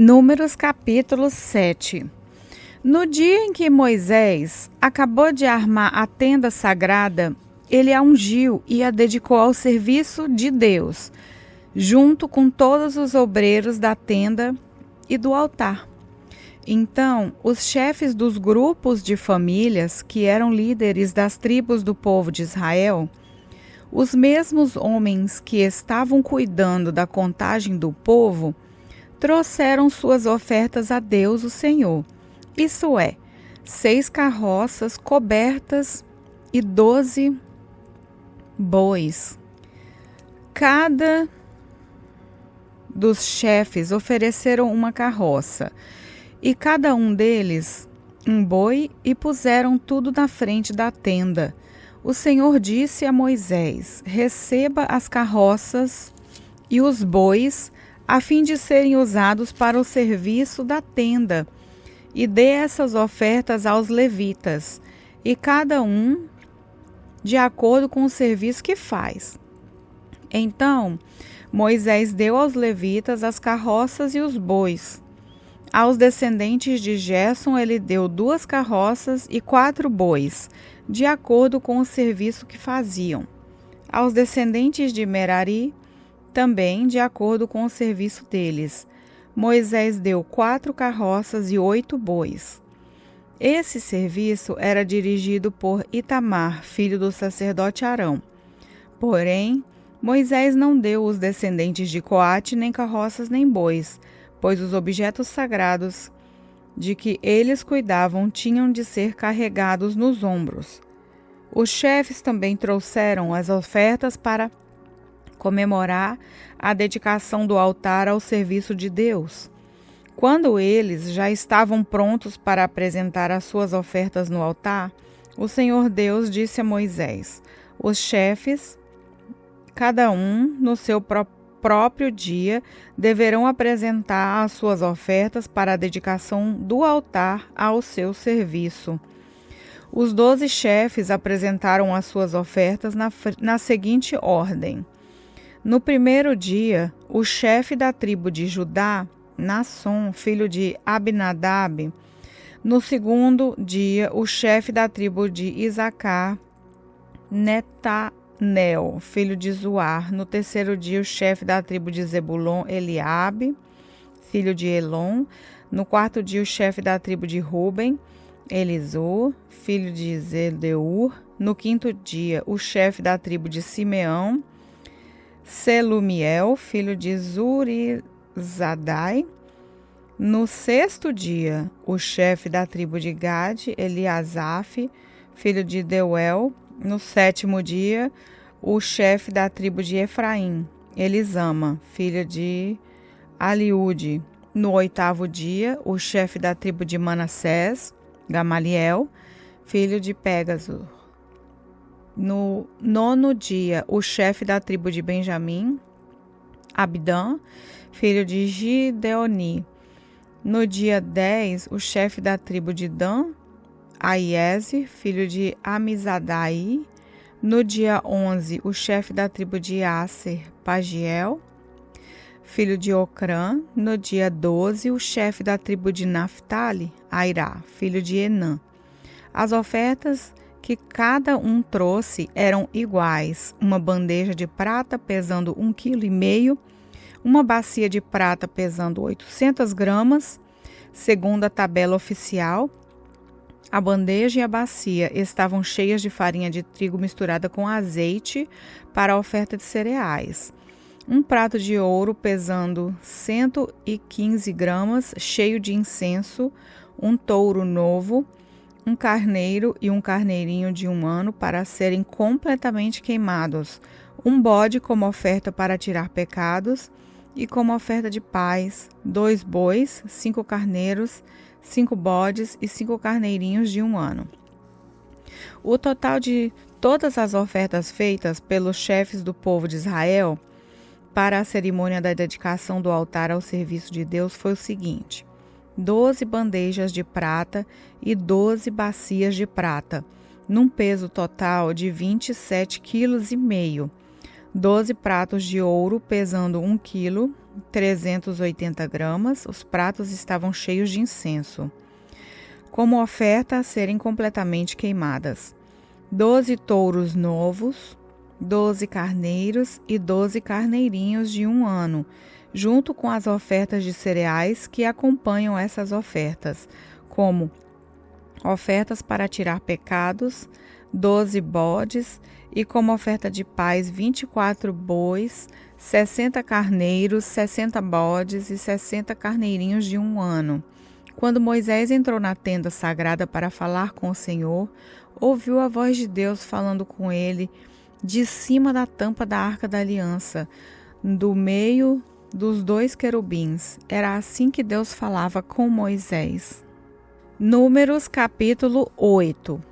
Números capítulo 7. No dia em que Moisés acabou de armar a tenda sagrada, ele a ungiu e a dedicou ao serviço de Deus, junto com todos os obreiros da tenda e do altar. Então, os chefes dos grupos de famílias, que eram líderes das tribos do povo de Israel, os mesmos homens que estavam cuidando da contagem do povo, trouxeram suas ofertas a Deus, o Senhor. Isso é, 6 carroças cobertas e 12 bois. Cada dos chefes ofereceram uma carroça, e cada um deles um boi, e puseram tudo na frente da tenda. O Senhor disse a Moisés: receba as carroças e os bois, a fim de serem usados para o serviço da tenda, e dê essas ofertas aos levitas, e cada um de acordo com o serviço que faz. Então, Moisés deu aos levitas as carroças e os bois. Aos descendentes de Gerson ele deu 2 carroças e 4 bois, de acordo com o serviço que faziam. Aos descendentes de Merari, também de acordo com o serviço deles, Moisés deu 4 carroças e 8 bois. Esse serviço era dirigido por Itamar, filho do sacerdote Arão. Porém, Moisés não deu aos descendentes de Coate nem carroças nem bois, pois os objetos sagrados de que eles cuidavam tinham de ser carregados nos ombros. Os chefes também trouxeram as ofertas para comemorar a dedicação do altar ao serviço de Deus. Quando eles já estavam prontos para apresentar as suas ofertas no altar, o Senhor Deus disse a Moisés: os chefes, cada um no seu próprio dia, deverão apresentar as suas ofertas para a dedicação do altar ao seu serviço. Os 12 chefes apresentaram as suas ofertas na seguinte ordem. No primeiro dia, o chefe da tribo de Judá, Nasson, filho de Abinadab. No segundo dia, o chefe da tribo de Isacar, Netanel, filho de Zuar. No terceiro dia, o chefe da tribo de Zebulon, Eliabe, filho de Elon. No quarto dia, o chefe da tribo de Ruben, Elisur, filho de Zedeur. No quinto dia, o chefe da tribo de Simeão, Selumiel, filho de Zurizadai. No sexto dia, o chefe da tribo de Gade, Eliasaf, filho de Deuel. No sétimo dia, o chefe da tribo de Efraim, Elisama, filho de Aliúde. No oitavo dia, o chefe da tribo de Manassés, Gamaliel, filho de Pegasur. No nono dia, o chefe da tribo de Benjamim, Abdã, filho de Gideoni. No dia 10, o chefe da tribo de Dan, Aiese, filho de Amizadai. No dia 11, o chefe da tribo de Aser, Pagiel, filho de Ocrã. No dia 12, o chefe da tribo de Naphtali, Airá, filho de Enã. As ofertas que cada um trouxe eram iguais: uma bandeja de prata pesando 1,5 kg, uma bacia de prata pesando 800 gramas, segundo a tabela oficial. A bandeja e a bacia estavam cheias de farinha de trigo misturada com azeite para a oferta de cereais. Um prato de ouro pesando 115 gramas, cheio de incenso, um touro novo, um carneiro e um carneirinho de 1 ano para serem completamente queimados, um bode como oferta para tirar pecados e como oferta de paz, 2 bois, 5 carneiros, 5 bodes e 5 carneirinhos de 1 ano. O total de todas as ofertas feitas pelos chefes do povo de Israel para a cerimônia da dedicação do altar ao serviço de Deus foi o seguinte: 12 bandejas de prata e 12 bacias de prata, num peso total de 27,5 kg. 12 pratos de ouro pesando 1 kg, 380 gramas. Os pratos estavam cheios de incenso, como oferta a serem completamente queimadas. 12 touros novos, 12 carneiros e 12 carneirinhos de 1 ano, junto com as ofertas de cereais que acompanham essas ofertas, como ofertas para tirar pecados, 12 bodes, e como oferta de paz 24 bois, 60 carneiros, 60 bodes e 60 carneirinhos de 1 ano. Quando Moisés entrou na tenda sagrada para falar com o Senhor, ouviu a voz de Deus falando com ele de cima da tampa da Arca da Aliança, do meio dos 2 querubins. Era assim que Deus falava com Moisés. Números capítulo 8.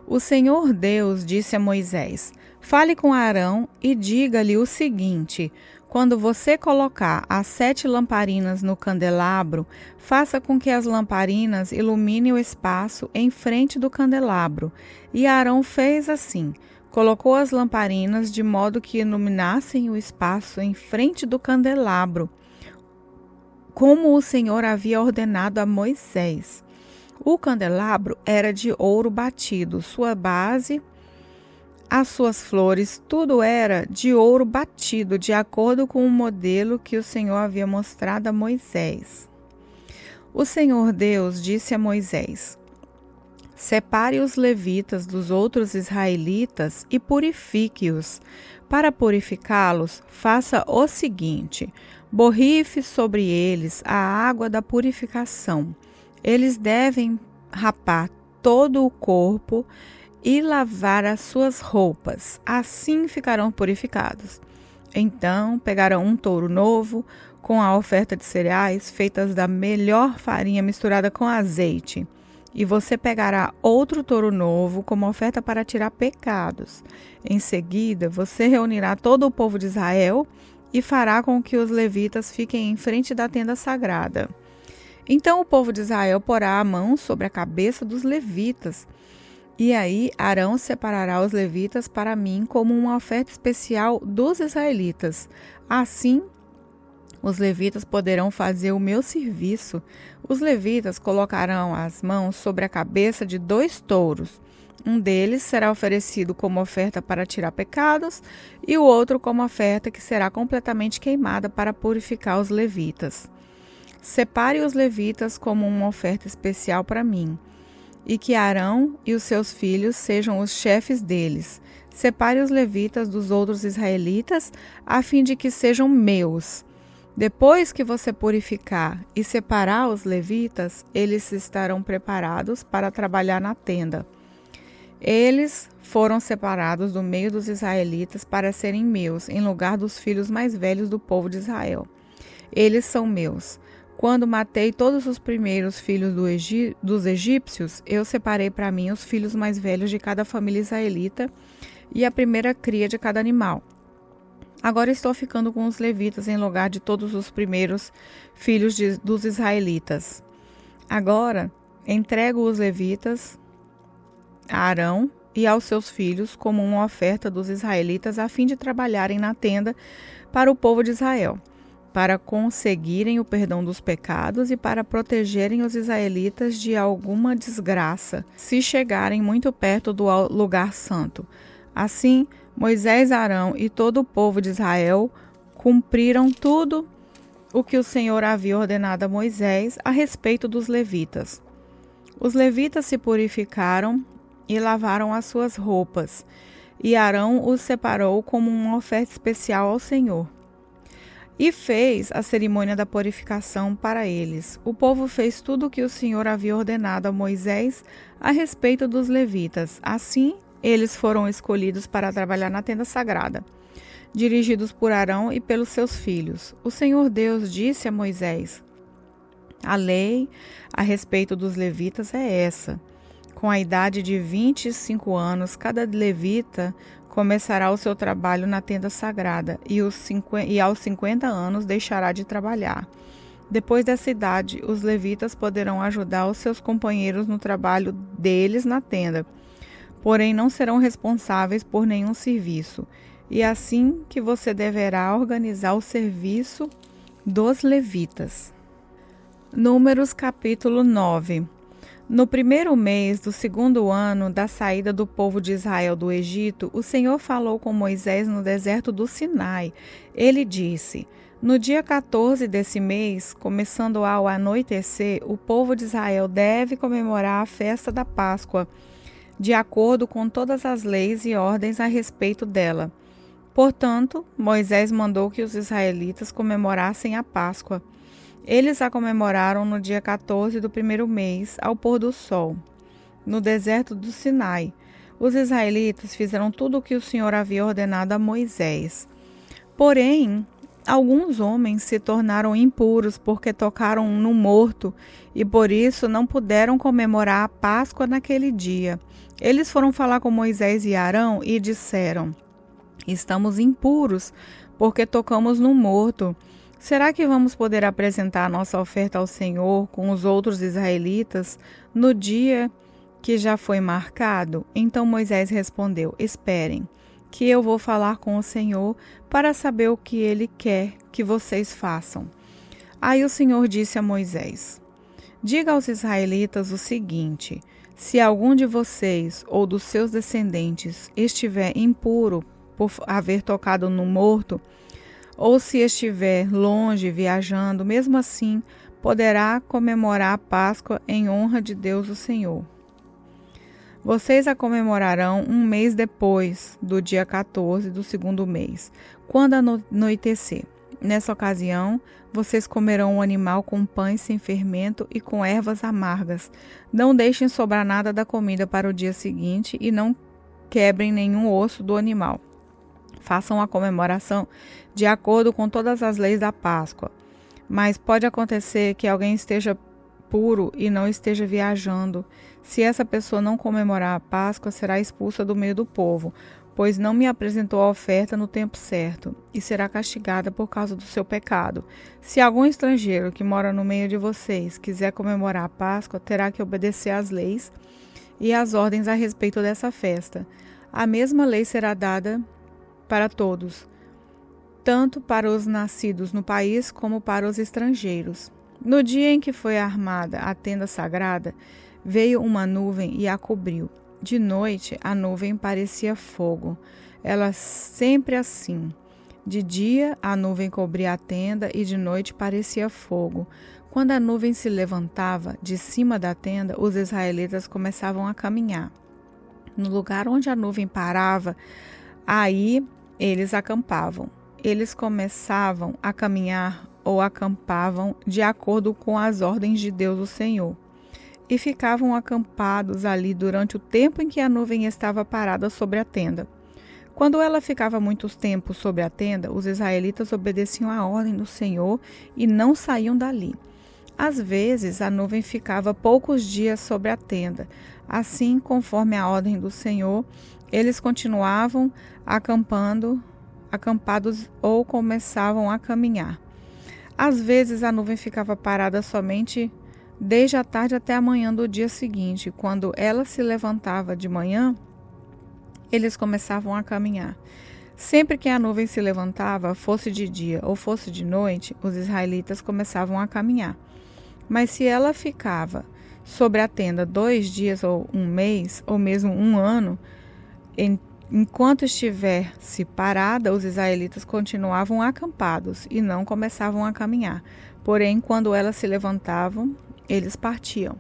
O Senhor Deus disse a Moisés: fale com Arão e diga-lhe o seguinte: quando você colocar as 7 lamparinas no candelabro, faça com que as lamparinas iluminem o espaço em frente do candelabro. E Arão fez assim. Colocou as lamparinas de modo que iluminassem o espaço em frente do candelabro, como o Senhor havia ordenado a Moisés. O candelabro era de ouro batido, sua base, as suas flores, tudo era de ouro batido, de acordo com o modelo que o Senhor havia mostrado a Moisés. O Senhor Deus disse a Moisés: separe os levitas dos outros israelitas e purifique-os. Para purificá-los, faça o seguinte: borrife sobre eles a água da purificação. Eles devem rapar todo o corpo e lavar as suas roupas. Assim ficarão purificados. Então pegarão um touro novo, com a oferta de cereais feitas da melhor farinha misturada com azeite. E você pegará outro touro novo como oferta para tirar pecados. Em seguida, você reunirá todo o povo de Israel e fará com que os levitas fiquem em frente da tenda sagrada. Então o povo de Israel porá a mão sobre a cabeça dos levitas. E aí Arão separará os levitas para mim como uma oferta especial dos israelitas. Assim, os levitas poderão fazer o meu serviço. Os levitas colocarão as mãos sobre a cabeça de 2 touros. Um deles será oferecido como oferta para tirar pecados e o outro como oferta que será completamente queimada para purificar os levitas. Separe os levitas como uma oferta especial para mim, e que Arão e os seus filhos sejam os chefes deles. Separe os levitas dos outros israelitas, a fim de que sejam meus. Depois que você purificar e separar os levitas, eles estarão preparados para trabalhar na tenda. Eles foram separados do meio dos israelitas para serem meus, em lugar dos filhos mais velhos do povo de Israel. Eles são meus. Quando matei todos os primeiros filhos dos egípcios, eu separei para mim os filhos mais velhos de cada família israelita e a primeira cria de cada animal. Agora estou ficando com os levitas em lugar de todos os primeiros filhos dos israelitas. Agora entrego os levitas a Arão e aos seus filhos como uma oferta dos israelitas a fim de trabalharem na tenda para o povo de Israel, para conseguirem o perdão dos pecados e para protegerem os israelitas de alguma desgraça, se chegarem muito perto do lugar santo. Assim, Moisés, Arão e todo o povo de Israel cumpriram tudo o que o Senhor havia ordenado a Moisés a respeito dos levitas. Os levitas se purificaram e lavaram as suas roupas, e Arão os separou como uma oferta especial ao Senhor. E fez a cerimônia da purificação para eles. O povo fez tudo o que o Senhor havia ordenado a Moisés a respeito dos levitas. Assim, eles foram escolhidos para trabalhar na tenda sagrada, dirigidos por Arão e pelos seus filhos. O Senhor Deus disse a Moisés: a lei a respeito dos levitas é essa. Com a idade de 25 anos, cada levita começará o seu trabalho na tenda sagrada e aos 50 anos deixará de trabalhar. Depois dessa idade, os levitas poderão ajudar os seus companheiros no trabalho deles na tenda, porém não serão responsáveis por nenhum serviço. E assim que você deverá organizar o serviço dos levitas. Números capítulo 9. No primeiro mês do segundo ano da saída do povo de Israel do Egito, o Senhor falou com Moisés no deserto do Sinai. Ele disse: no dia 14 desse mês, começando ao anoitecer, o povo de Israel deve comemorar a festa da Páscoa, de acordo com todas as leis e ordens a respeito dela. Portanto, Moisés mandou que os israelitas comemorassem a Páscoa. Eles a comemoraram no dia 14 do primeiro mês, ao pôr do sol, no deserto do Sinai. Os israelitas fizeram tudo o que o Senhor havia ordenado a Moisés. Porém, alguns homens se tornaram impuros porque tocaram no morto e por isso não puderam comemorar a Páscoa naquele dia. Eles foram falar com Moisés e Arão e disseram: estamos impuros porque tocamos no morto. Será que vamos poder apresentar a nossa oferta ao Senhor com os outros israelitas no dia que já foi marcado? Então Moisés respondeu: esperem, que eu vou falar com o Senhor para saber o que ele quer que vocês façam. Aí o Senhor disse a Moisés: diga aos israelitas o seguinte: se algum de vocês ou dos seus descendentes estiver impuro por haver tocado no morto, ou se estiver longe viajando, mesmo assim poderá comemorar a Páscoa em honra de Deus o Senhor. Vocês a comemorarão um mês depois do dia 14 do segundo mês, quando anoitecer. Nessa ocasião, vocês comerão um animal com pães sem fermento e com ervas amargas. Não deixem sobrar nada da comida para o dia seguinte e não quebrem nenhum osso do animal. Façam a comemoração de acordo com todas as leis da Páscoa. Mas pode acontecer que alguém esteja puro e não esteja viajando. Se essa pessoa não comemorar a Páscoa, será expulsa do meio do povo, pois não me apresentou a oferta no tempo certo, e será castigada por causa do seu pecado. Se algum estrangeiro que mora no meio de vocês quiser comemorar a Páscoa, terá que obedecer às leis e às ordens a respeito dessa festa. A mesma lei será dada para todos, tanto para os nascidos no país como para os estrangeiros. No dia em que foi armada a tenda sagrada, veio uma nuvem e a cobriu. De noite, a nuvem parecia fogo. Ela sempre assim. De dia, a nuvem cobria a tenda e de noite parecia fogo. Quando a nuvem se levantava de cima da tenda, os israelitas começavam a caminhar. No lugar onde a nuvem parava, aí eles acampavam. Eles começavam a caminhar ou acampavam de acordo com as ordens de Deus o Senhor. E ficavam acampados ali durante o tempo em que a nuvem estava parada sobre a tenda. Quando ela ficava muito tempo sobre a tenda, os israelitas obedeciam à ordem do Senhor e não saíam dali. Às vezes, a nuvem ficava poucos dias sobre a tenda. Assim, conforme a ordem do Senhor, eles continuavam acampados ou começavam a caminhar. Às vezes, a nuvem ficava parada somente desde a tarde até a manhã do dia seguinte. Quando ela se levantava de manhã, eles começavam a caminhar. Sempre que a nuvem se levantava, fosse de dia ou fosse de noite, os israelitas começavam a caminhar. Mas se ela ficava sobre a tenda 2 dias ou um mês, ou mesmo um ano, enquanto estivesse parada, os israelitas continuavam acampados e não começavam a caminhar. Porém, quando elas se levantavam, eles partiam.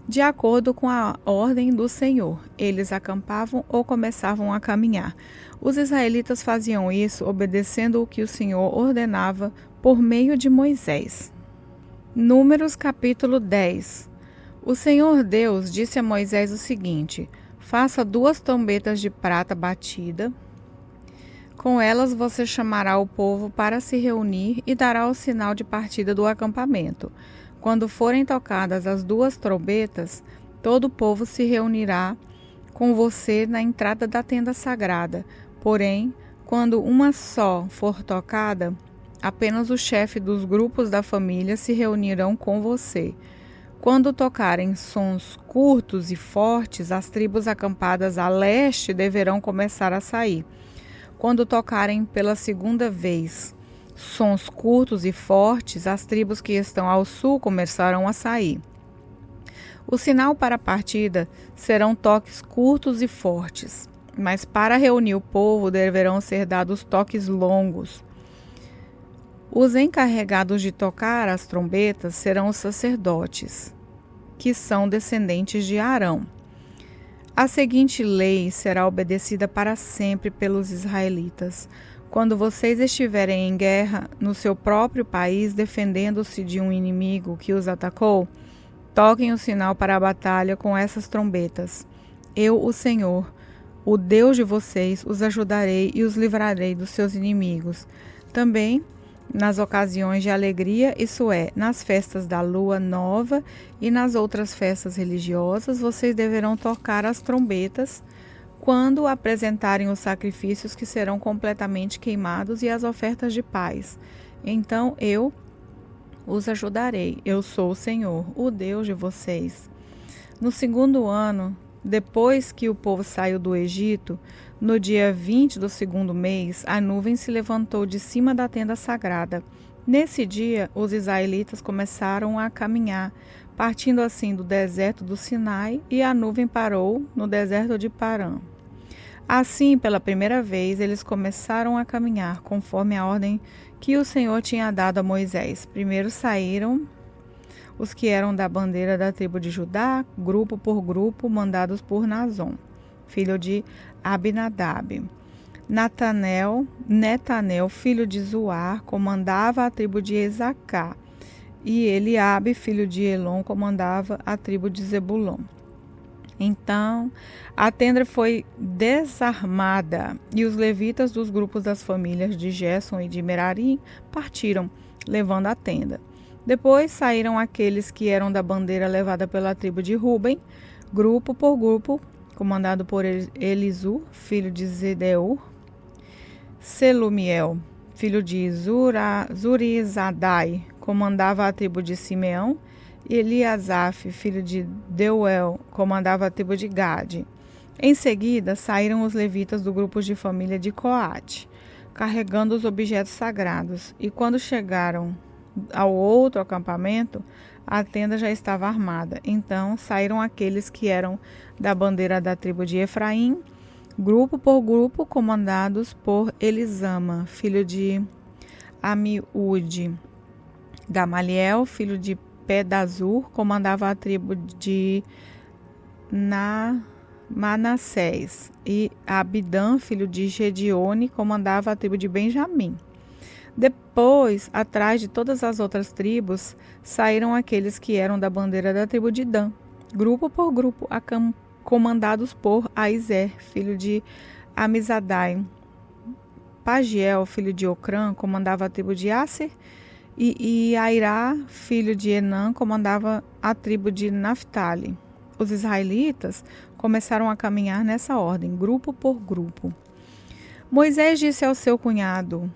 De acordo com a ordem do Senhor, eles acampavam ou começavam a caminhar. Os israelitas faziam isso obedecendo o que o Senhor ordenava por meio de Moisés. Números capítulo 10. O Senhor Deus disse a Moisés o seguinte: faça 2 trombetas de prata batida. Com elas você chamará o povo para se reunir e dará o sinal de partida do acampamento. Quando forem tocadas as 2 trombetas, todo o povo se reunirá com você na entrada da tenda sagrada. Porém, quando uma só for tocada, apenas o chefe dos grupos da família se reunirão com você. Quando tocarem sons curtos e fortes, as tribos acampadas a leste deverão começar a sair. Quando tocarem pela segunda vez, sons curtos e fortes, as tribos que estão ao sul começaram a sair. O sinal para a partida serão toques curtos e fortes, mas para reunir o povo deverão ser dados toques longos. Os encarregados de tocar as trombetas serão os sacerdotes, que são descendentes de Arão. A seguinte lei será obedecida para sempre pelos israelitas. Quando vocês estiverem em guerra no seu próprio país, defendendo-se de um inimigo que os atacou, toquem o sinal para a batalha com essas trombetas. Eu, o Senhor, o Deus de vocês, os ajudarei e os livrarei dos seus inimigos. Também nas ocasiões de alegria, isso é, nas festas da lua nova e nas outras festas religiosas, vocês deverão tocar as trombetas quando apresentarem os sacrifícios que serão completamente queimados e as ofertas de paz. Então eu os ajudarei. Eu sou o Senhor, o Deus de vocês. No segundo ano, depois que o povo saiu do Egito, no dia 20 do segundo mês, a nuvem se levantou de cima da tenda sagrada. Nesse dia, os israelitas começaram a caminhar, partindo assim do deserto do Sinai, e a nuvem parou no deserto de Parã. Assim, pela primeira vez, eles começaram a caminhar conforme a ordem que o Senhor tinha dado a Moisés. Primeiro saíram os que eram da bandeira da tribo de Judá, grupo por grupo, mandados por Nazon, filho de Abinadab. Netanel, filho de Zuar, comandava a tribo de Esacar, e Eliabe, filho de Elon, comandava a tribo de Zebulon. Então, a tenda foi desarmada, e os levitas dos grupos das famílias de Gerson e de Merari partiram, levando a tenda. Depois saíram aqueles que eram da bandeira levada pela tribo de Ruben, grupo por grupo, comandado por Elisur, filho de Zedeur, Selumiel, filho de Zurizadai, comandava a tribo de Simeão, e Eliasaf, filho de Deuel, comandava a tribo de Gade. Em seguida, saíram os levitas do grupo de família de Coate, carregando os objetos sagrados, e quando chegaram ao outro acampamento, a tenda já estava armada. Então saíram aqueles que eram da bandeira da tribo de Efraim, grupo por grupo, comandados por Elisama, filho de Amiúde. Gamaliel, filho de Pedazur, comandava a tribo de Manassés, e Abidã, filho de Gedione, comandava a tribo de Benjamim. Depois, atrás de todas as outras tribos, saíram aqueles que eram da bandeira da tribo de Dan, grupo por grupo, comandados por Aizer, filho de Amizadai. Pagiel, filho de Ocrã, comandava a tribo de Aser, e Airá, filho de Enã, comandava a tribo de Naphtali. Os israelitas começaram a caminhar nessa ordem, grupo por grupo. Moisés disse ao seu cunhado,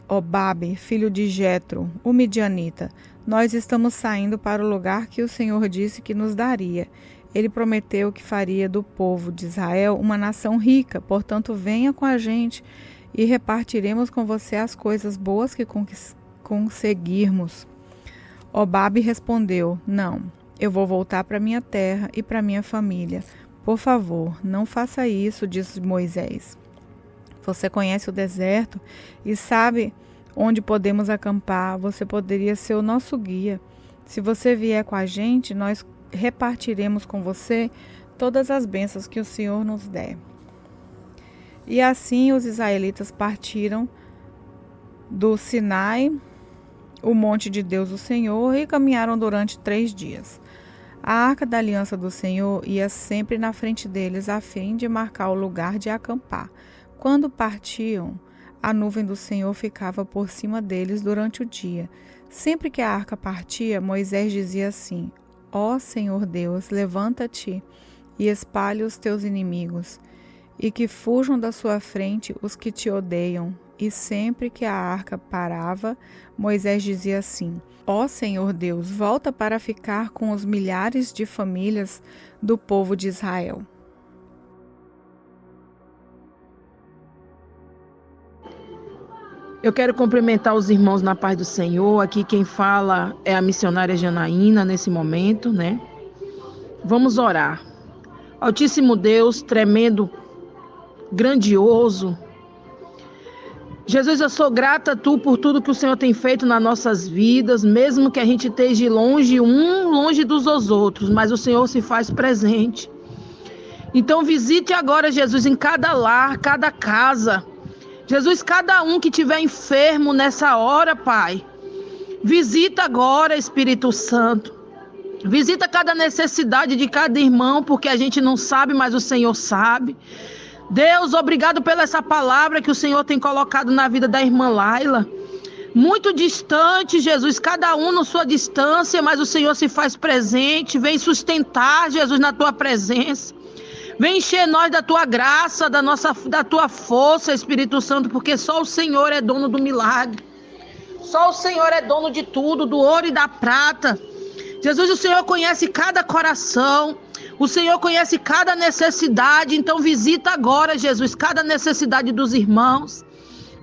Obabe, filho de Jetro, o midianita: nós estamos saindo para o lugar que o Senhor disse que nos daria. Ele prometeu que faria do povo de Israel uma nação rica, portanto venha com a gente e repartiremos com você as coisas boas que conseguirmos. Obabe respondeu: não, eu vou voltar para minha terra e para minha família. Por favor, não faça isso, disse Moisés. Você conhece o deserto e sabe onde podemos acampar. Você poderia ser o nosso guia. Se você vier com a gente, nós repartiremos com você todas as bênçãos que o Senhor nos der. E assim os israelitas partiram do Sinai, o monte de Deus, o Senhor, e caminharam durante 3 dias. A arca da aliança do Senhor ia sempre na frente deles, a fim de marcar o lugar de acampar. Quando partiam, a nuvem do Senhor ficava por cima deles durante o dia. Sempre que a arca partia, Moisés dizia assim: ó Senhor Deus, levanta-te e espalhe os teus inimigos, e que fujam da sua frente os que te odeiam. E sempre que a arca parava, Moisés dizia assim: ó Senhor Deus, volta para ficar com os milhares de famílias do povo de Israel. Eu quero cumprimentar os irmãos na paz do Senhor. Aqui quem fala é a missionária Janaína nesse momento, né? Vamos orar. Altíssimo Deus, tremendo, grandioso. Jesus, eu sou grata a Tu por tudo que o Senhor tem feito nas nossas vidas, mesmo que a gente esteja longe dos outros, mas o Senhor se faz presente. Então visite agora, Jesus, em cada lar, cada casa. Jesus, cada um que estiver enfermo nessa hora, Pai, visita agora, Espírito Santo. Visita cada necessidade de cada irmão, porque a gente não sabe, mas o Senhor sabe. Deus, obrigado pela essa palavra que o Senhor tem colocado na vida da irmã Laila. Muito distante, Jesus, cada um na sua distância, mas o Senhor se faz presente. Vem sustentar, Jesus, na Tua presença. Vem encher nós da Tua graça, da Tua força, Espírito Santo, porque só o Senhor é dono do milagre. Só o Senhor é dono de tudo, do ouro e da prata. Jesus, o Senhor conhece cada coração. O Senhor conhece cada necessidade. Então visita agora, Jesus, cada necessidade dos irmãos.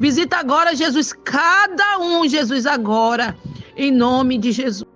Visita agora, Jesus, cada um, Jesus, agora, em nome de Jesus.